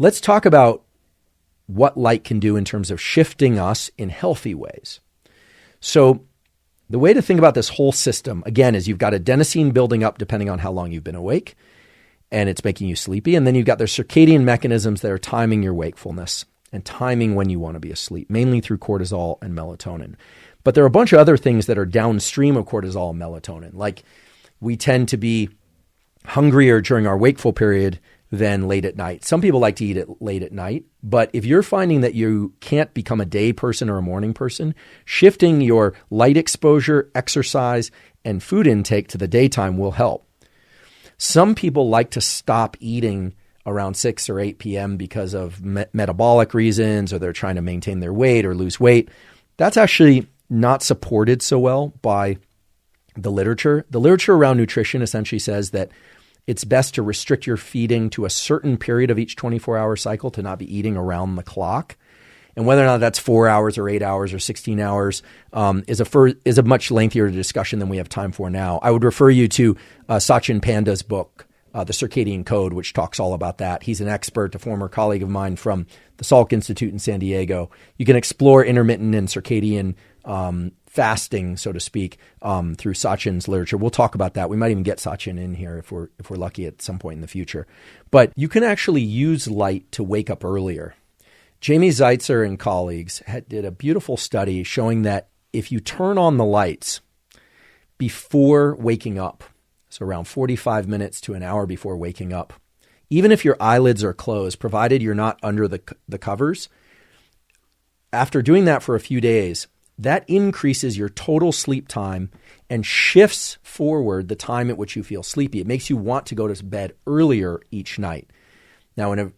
Let's talk about what light can do in terms of shifting us in healthy ways. So the way to think about this whole system, again, is you've got adenosine building up depending on how long you've been awake, and it's making you sleepy. And then you've got the circadian mechanisms that are timing your wakefulness and timing when you want to be asleep, mainly through cortisol and melatonin. But there are a bunch of other things that are downstream of cortisol and melatonin, like we tend to be hungrier during our wakeful period than late at night. Some people like to eat it late at night, but if you're finding that you can't become a day person or a morning person, shifting your light exposure, exercise, and food intake to the daytime will help. Some people like to stop eating around 6 or 8 p.m. because of metabolic reasons, or they're trying to maintain their weight or lose weight. That's actually not supported so well by the literature. The literature around nutrition essentially says that it's best to restrict your feeding to a certain period of each 24-hour cycle, to not be eating around the clock. And whether or not that's 4 hours or 8 hours or 16 hours is a much lengthier discussion than we have time for now. I would refer you to Sachin Panda's book, The Circadian Code, which talks all about that. He's an expert, a former colleague of mine from the Salk Institute in San Diego. You can explore intermittent and circadian fasting, so to speak, through Sachin's literature. We'll talk about that. We might even get Sachin in here if we're lucky at some point in the future. But you can actually use light to wake up earlier. Jamie Zeitzer and colleagues did a beautiful study showing that if you turn on the lights before waking up, so around 45 minutes to an hour before waking up, even if your eyelids are closed, provided you're not under the covers, after doing that for a few days, that increases your total sleep time and shifts forward the time at which you feel sleepy. It makes you want to go to bed earlier each night. Now, in a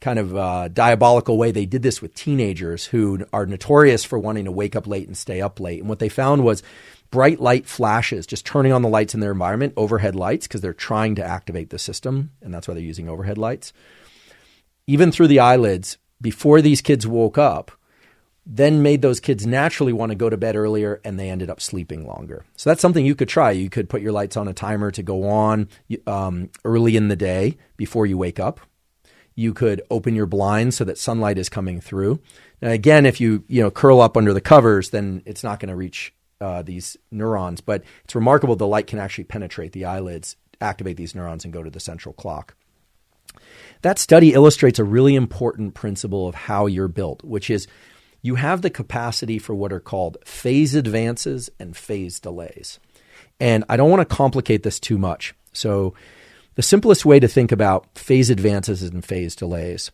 kind of diabolical way, they did this with teenagers who are notorious for wanting to wake up late and stay up late. And what they found was bright light flashes, just turning on the lights in their environment, overhead lights, because they're trying to activate the system, and that's why they're using overhead lights. Even through the eyelids, before these kids woke up, then made those kids naturally want to go to bed earlier, and they ended up sleeping longer. So that's something you could try. You could put your lights on a timer to go on early in the day before you wake up. You could open your blinds so that sunlight is coming through. Now, again, if you curl up under the covers, then it's not going to reach these neurons. But it's remarkable the light can actually penetrate the eyelids, activate these neurons, and go to the central clock. That study illustrates a really important principle of how you're built, which is you have the capacity for what are called phase advances and phase delays. And I don't want to complicate this too much. So the simplest way to think about phase advances and phase delays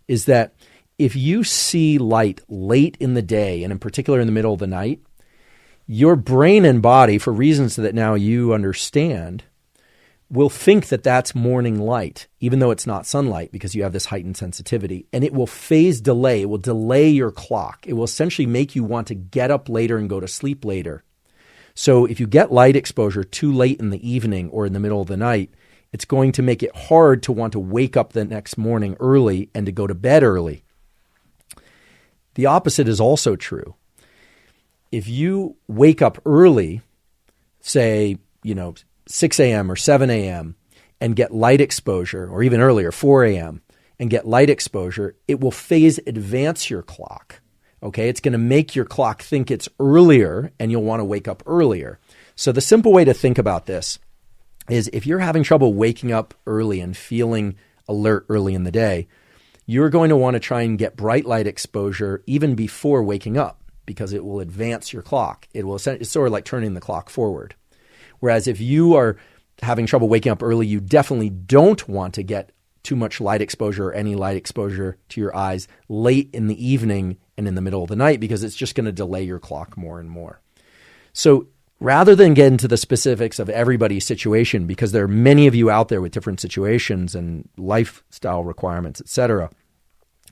is that if you see light late in the day, and in particular in the middle of the night, your brain and body, for reasons that now you understand, will think that that's morning light, even though it's not sunlight, because you have this heightened sensitivity. And it will phase delay. It will delay your clock. It will essentially make you want to get up later and go to sleep later. So if you get light exposure too late in the evening or in the middle of the night, it's going to make it hard to want to wake up the next morning early and to go to bed early. The opposite is also true. If you wake up early, say, 6 a.m. or 7 a.m. and get light exposure, or even earlier, 4 a.m., and get light exposure, it will phase advance your clock. Okay, it's going to make your clock think it's earlier, and you'll want to wake up earlier. So the simple way to think about this is if you're having trouble waking up early and feeling alert early in the day, you're going to want to try and get bright light exposure even before waking up, because it will advance your clock. It's sort of like turning the clock forward. Whereas if you are having trouble waking up early, you definitely don't want to get too much light exposure or any light exposure to your eyes late in the evening and in the middle of the night, because it's just going to delay your clock more and more. So rather than get into the specifics of everybody's situation, because there are many of you out there with different situations and lifestyle requirements, et cetera,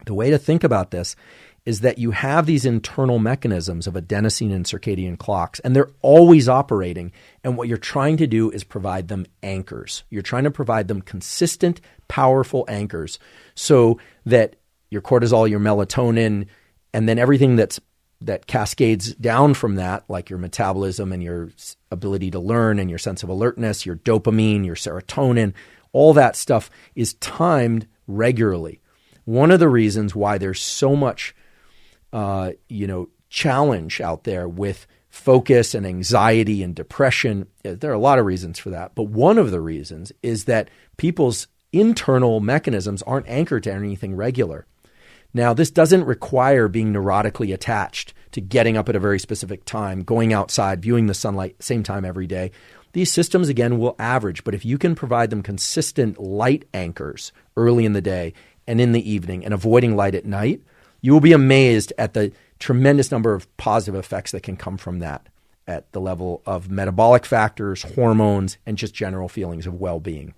the way to think about this is that you have these internal mechanisms of adenosine and circadian clocks, and they're always operating. And what you're trying to do is provide them anchors. You're trying to provide them consistent, powerful anchors so that your cortisol, your melatonin, and then everything that cascades down from that, like your metabolism and your ability to learn and your sense of alertness, your dopamine, your serotonin, all that stuff is timed regularly. one of the reasons why there's so much, challenge out there with focus and anxiety and depression. There are a lot of reasons for that. But one of the reasons is that people's internal mechanisms aren't anchored to anything regular. Now, this doesn't require being neurotically attached to getting up at a very specific time, going outside, viewing the sunlight same time every day. These systems, again, will average. But if you can provide them consistent light anchors early in the day and in the evening and avoiding light at night, you will be amazed at the tremendous number of positive effects that can come from that at the level of metabolic factors, hormones, and just general feelings of well-being.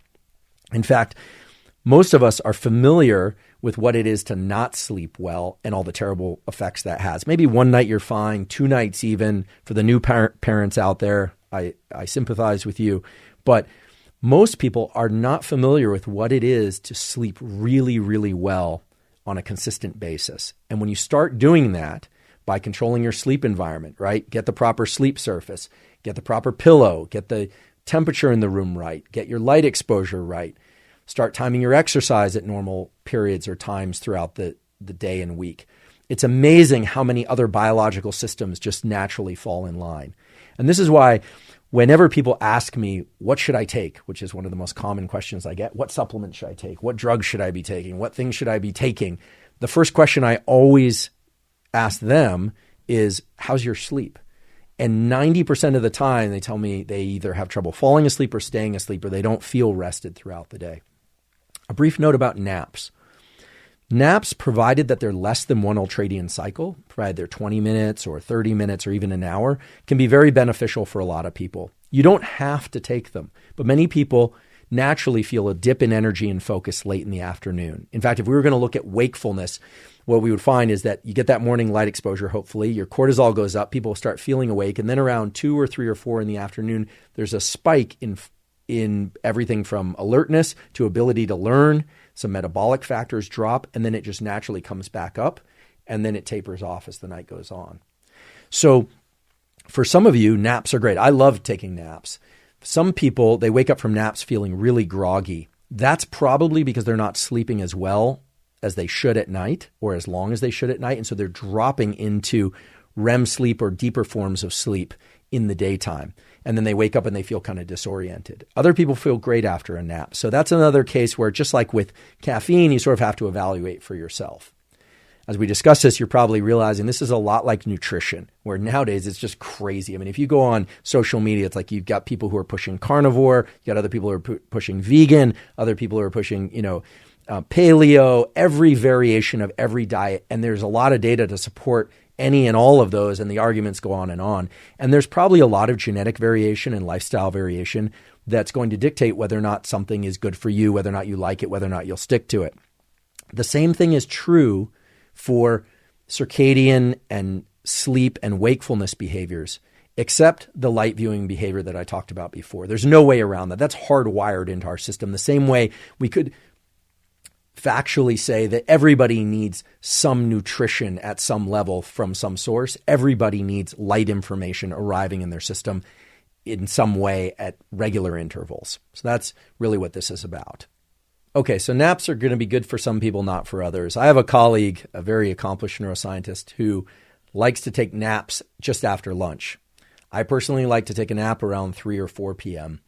In fact, most of us are familiar with what it is to not sleep well and all the terrible effects that has. Maybe one night you're fine, 2 nights even. For the new parents out there, I sympathize with you. But most people are not familiar with what it is to sleep really, really well on a consistent basis. And when you start doing that by controlling your sleep environment, right? Get the proper sleep surface, get the proper pillow, get the temperature in the room right, get your light exposure right, start timing your exercise at normal periods or times throughout the day and week. It's amazing how many other biological systems just naturally fall in line. And this is why whenever people ask me, what should I take? Which is one of the most common questions I get. What supplement should I take? What drugs should I be taking? What things should I be taking? The first question I always ask them is, how's your sleep? And 90% of the time they tell me they either have trouble falling asleep or staying asleep, or they don't feel rested throughout the day. A brief note about naps. Naps, provided that they're less than 1 ultradian cycle, provided they're 20 minutes or 30 minutes or even an hour, can be very beneficial for a lot of people. You don't have to take them, but many people naturally feel a dip in energy and focus late in the afternoon. In fact, if we were going to look at wakefulness, what we would find is that you get that morning light exposure, hopefully, your cortisol goes up, people start feeling awake, and then around 2 or 3 or 4 in the afternoon, there's a spike in everything from alertness to ability to learn. Some metabolic factors drop, and then it just naturally comes back up, and then it tapers off as the night goes on. So for some of you, naps are great. I love taking naps. Some people, they wake up from naps feeling really groggy. That's probably because they're not sleeping as well as they should at night or as long as they should at night, and so they're dropping into REM sleep or deeper forms of sleep in the daytime. And then they wake up and they feel kind of disoriented. Other people feel great after a nap. So that's another case where, just like with caffeine, you sort of have to evaluate for yourself. As we discuss this, you're probably realizing this is a lot like nutrition, where nowadays it's just crazy. I mean, if you go on social media, it's like you've got people who are pushing carnivore, you got other people who are pushing vegan, other people who are pushing, paleo, every variation of every diet. And there's a lot of data to support any and all of those, and the arguments go on. And there's probably a lot of genetic variation and lifestyle variation that's going to dictate whether or not something is good for you, whether or not you like it, whether or not you'll stick to it. The same thing is true for circadian and sleep and wakefulness behaviors, except the light viewing behavior that I talked about before. There's no way around that. That's hardwired into our system. The same way we could factually say that everybody needs some nutrition at some level from some source. Everybody needs light information arriving in their system in some way at regular intervals. So that's really what this is about. Okay, so naps are going to be good for some people, not for others. I have a colleague, a very accomplished neuroscientist, who likes to take naps just after lunch. I personally like to take a nap around 3 or 4 p.m.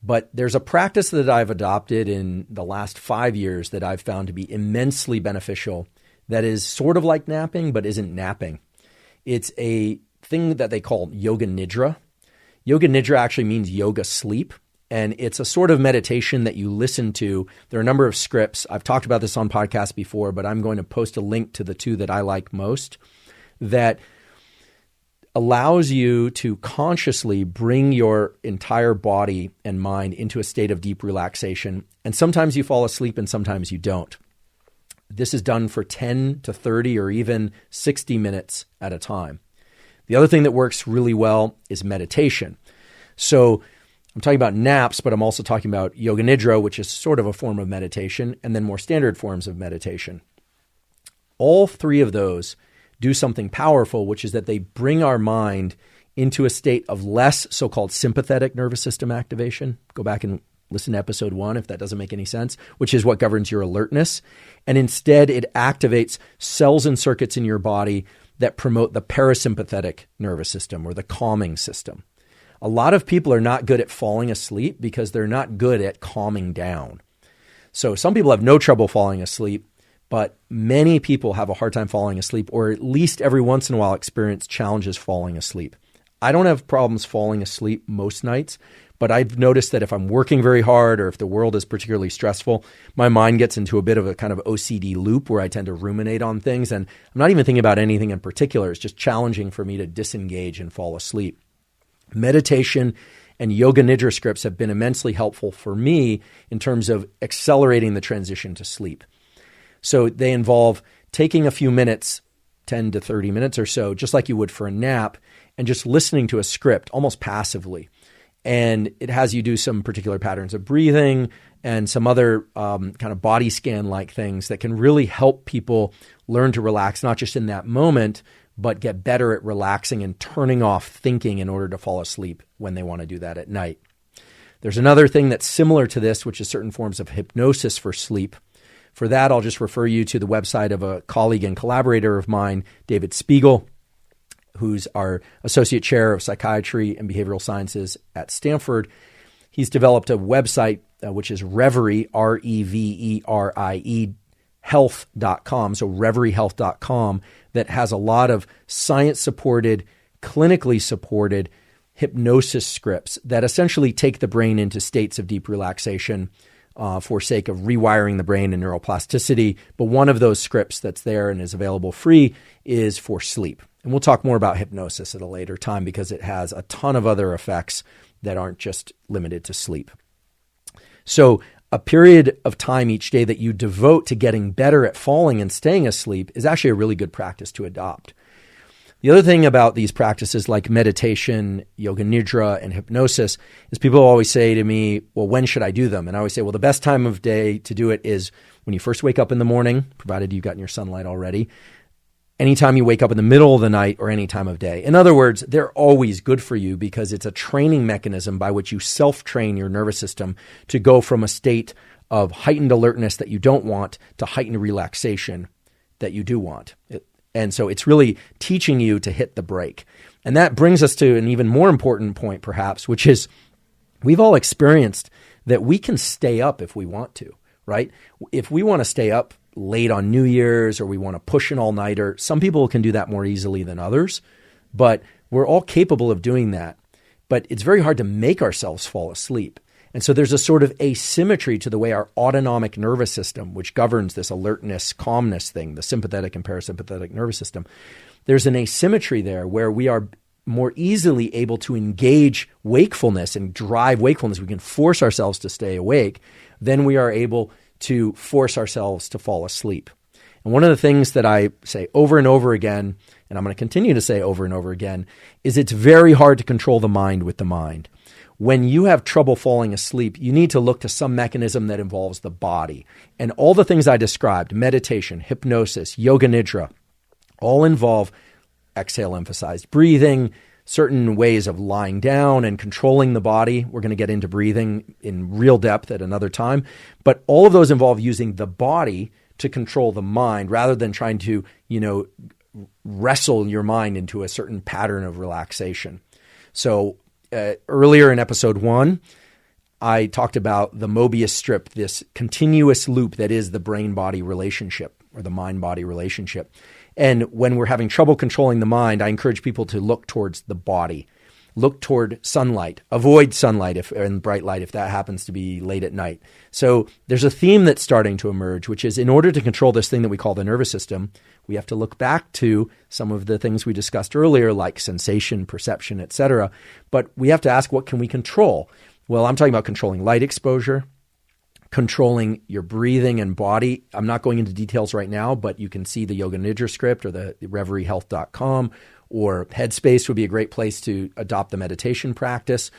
But there's a practice that I've adopted in the last 5 years that I've found to be immensely beneficial that is sort of like napping, but isn't napping. It's a thing that they call yoga nidra. Yoga nidra actually means yoga sleep, and it's a sort of meditation that you listen to. There are a number of scripts. I've talked about this on podcasts before, but I'm going to post a link to the 2 that I like most that allows you to consciously bring your entire body and mind into a state of deep relaxation. And sometimes you fall asleep and sometimes you don't. This is done for 10 to 30 or even 60 minutes at a time. The other thing that works really well is meditation. So I'm talking about naps, but I'm also talking about yoga nidra, which is sort of a form of meditation, and then more standard forms of meditation. All 3 of those do something powerful, which is that they bring our mind into a state of less so-called sympathetic nervous system activation. Go back and listen to episode 1 if that doesn't make any sense, which is what governs your alertness. And instead, it activates cells and circuits in your body that promote the parasympathetic nervous system or the calming system. A lot of people are not good at falling asleep because they're not good at calming down. So some people have no trouble falling asleep, but many people have a hard time falling asleep, or at least every once in a while experience challenges falling asleep. I don't have problems falling asleep most nights, but I've noticed that if I'm working very hard or if the world is particularly stressful, my mind gets into a bit of a kind of OCD loop where I tend to ruminate on things. And I'm not even thinking about anything in particular. It's just challenging for me to disengage and fall asleep. Meditation and yoga nidra scripts have been immensely helpful for me in terms of accelerating the transition to sleep. So they involve taking a few minutes, 10 to 30 minutes or so, just like you would for a nap, and just listening to a script almost passively. And it has you do some particular patterns of breathing and some other kind of body scan-like things that can really help people learn to relax, not just in that moment, but get better at relaxing and turning off thinking in order to fall asleep when they want to do that at night. There's another thing that's similar to this, which is certain forms of hypnosis for sleep. For that, I'll just refer you to the website of a colleague and collaborator of mine, David Spiegel, who's our associate chair of psychiatry and behavioral sciences at Stanford. He's developed a website, which is Reverie, Reverie, health.com, so reveriehealth.com, that has a lot of science-supported, clinically supported hypnosis scripts that essentially take the brain into states of deep relaxation for sake of rewiring the brain and neuroplasticity. But one of those scripts that's there and is available free is for sleep. And we'll talk more about hypnosis at a later time because it has a ton of other effects that aren't just limited to sleep. So a period of time each day that you devote to getting better at falling and staying asleep is actually a really good practice to adopt. The other thing about these practices like meditation, yoga nidra, and hypnosis is people always say to me, well, when should I do them? And I always say, well, the best time of day to do it is when you first wake up in the morning, provided you've gotten your sunlight already, anytime you wake up in the middle of the night, or any time of day. In other words, they're always good for you because it's a training mechanism by which you self-train your nervous system to go from a state of heightened alertness that you don't want to heightened relaxation that you do want. And so it's really teaching you to hit the brake. And that brings us to an even more important point, perhaps, which is we've all experienced that we can stay up if we want to, right? If we want to stay up late on New Year's or we want to push an all-nighter, some people can do that more easily than others, but we're all capable of doing that. But it's very hard to make ourselves fall asleep. And so there's a sort of asymmetry to the way our autonomic nervous system, which governs this alertness, calmness thing, the sympathetic and parasympathetic nervous system, there's an asymmetry there where we are more easily able to engage wakefulness and drive wakefulness. We can force ourselves to stay awake. Then we are able to force ourselves to fall asleep. And one of the things that I say over and over again, and I'm going to continue to say over and over again, is it's very hard to control the mind with the mind. When you have trouble falling asleep, you need to look to some mechanism that involves the body. And all the things I described, meditation, hypnosis, yoga nidra, all involve exhale-emphasized breathing, certain ways of lying down and controlling the body. We're going to get into breathing in real depth at another time. But all of those involve using the body to control the mind rather than trying to, wrestle your mind into a certain pattern of relaxation. So earlier in episode 1, I talked about the Mobius strip, this continuous loop that is the brain-body relationship or the mind-body relationship. And when we're having trouble controlling the mind, I encourage people to look towards the body. Look toward sunlight. Avoid sunlight and bright light if that happens to be late at night. So there's a theme that's starting to emerge, which is in order to control this thing that we call the nervous system, we have to look back to some of the things we discussed earlier, like sensation, perception, etc. But we have to ask, what can we control? Well, I'm talking about controlling light exposure, controlling your breathing and body. I'm not going into details right now, but you can see the Yoga Nidra script or the reveriehealth.com, or Headspace would be a great place to adopt the meditation practice.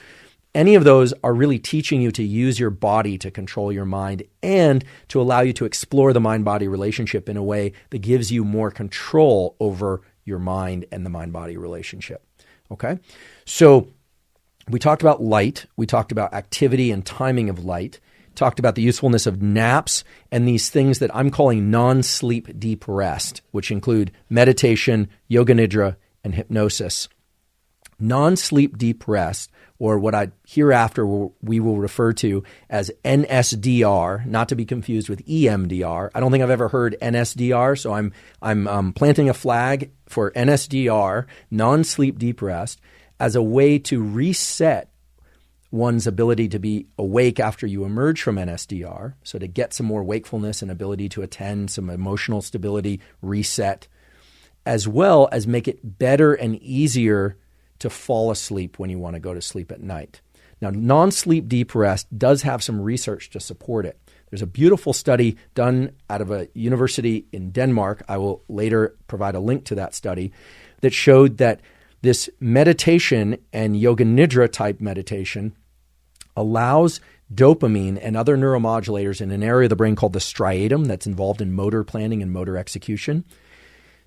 Any of those are really teaching you to use your body to control your mind and to allow you to explore the mind-body relationship in a way that gives you more control over your mind and the mind-body relationship. Okay? So We talked about light. We talked about activity and timing of light. Talked about the usefulness of naps and these things that I'm calling non-sleep deep rest, which include meditation, yoga nidra, and hypnosis. Non-sleep deep rest, or what I hereafter we will refer to as NSDR, not to be confused with EMDR. I don't think I've ever heard NSDR, so I'm planting a flag for NSDR, non-sleep deep rest, as a way to reset one's ability to be awake after you emerge from NSDR, so to get some more wakefulness and ability to attend, some emotional stability, reset, as well as make it better and easier to fall asleep when you want to go to sleep at night. Now, non-sleep deep rest does have some research to support it. There's a beautiful study done out of a university in Denmark. I will later provide a link to that study that showed that this meditation and yoga nidra type meditation allows dopamine and other neuromodulators in an area of the brain called the striatum that's involved in motor planning and motor execution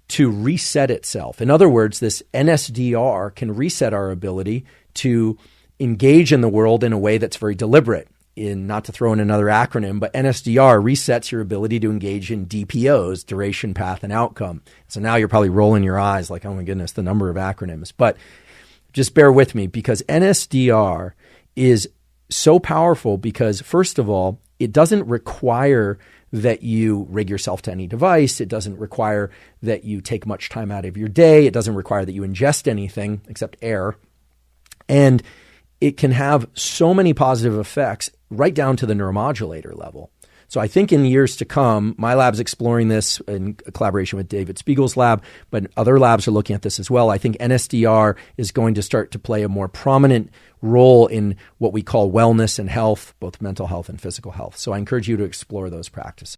to reset itself. In other words, this NSDR can reset our ability to engage in the world in a way that's very deliberate. Not to throw in another acronym, but NSDR resets your ability to engage in DPOs, duration, path, and outcome. So now you're probably rolling your eyes like, oh my goodness, the number of acronyms. But just bear with me, because NSDR is so powerful because, first of all, it doesn't require that you rig yourself to any device. It doesn't require that you take much time out of your day. It doesn't require that you ingest anything except air. And it can have so many positive effects right down to the neuromodulator level. So I think in years to come, my lab's exploring this in collaboration with David Spiegel's lab, but other labs are looking at this as well. I think NSDR is going to start to play a more prominent role in what we call wellness and health, both mental health and physical health. So I encourage you to explore those practices.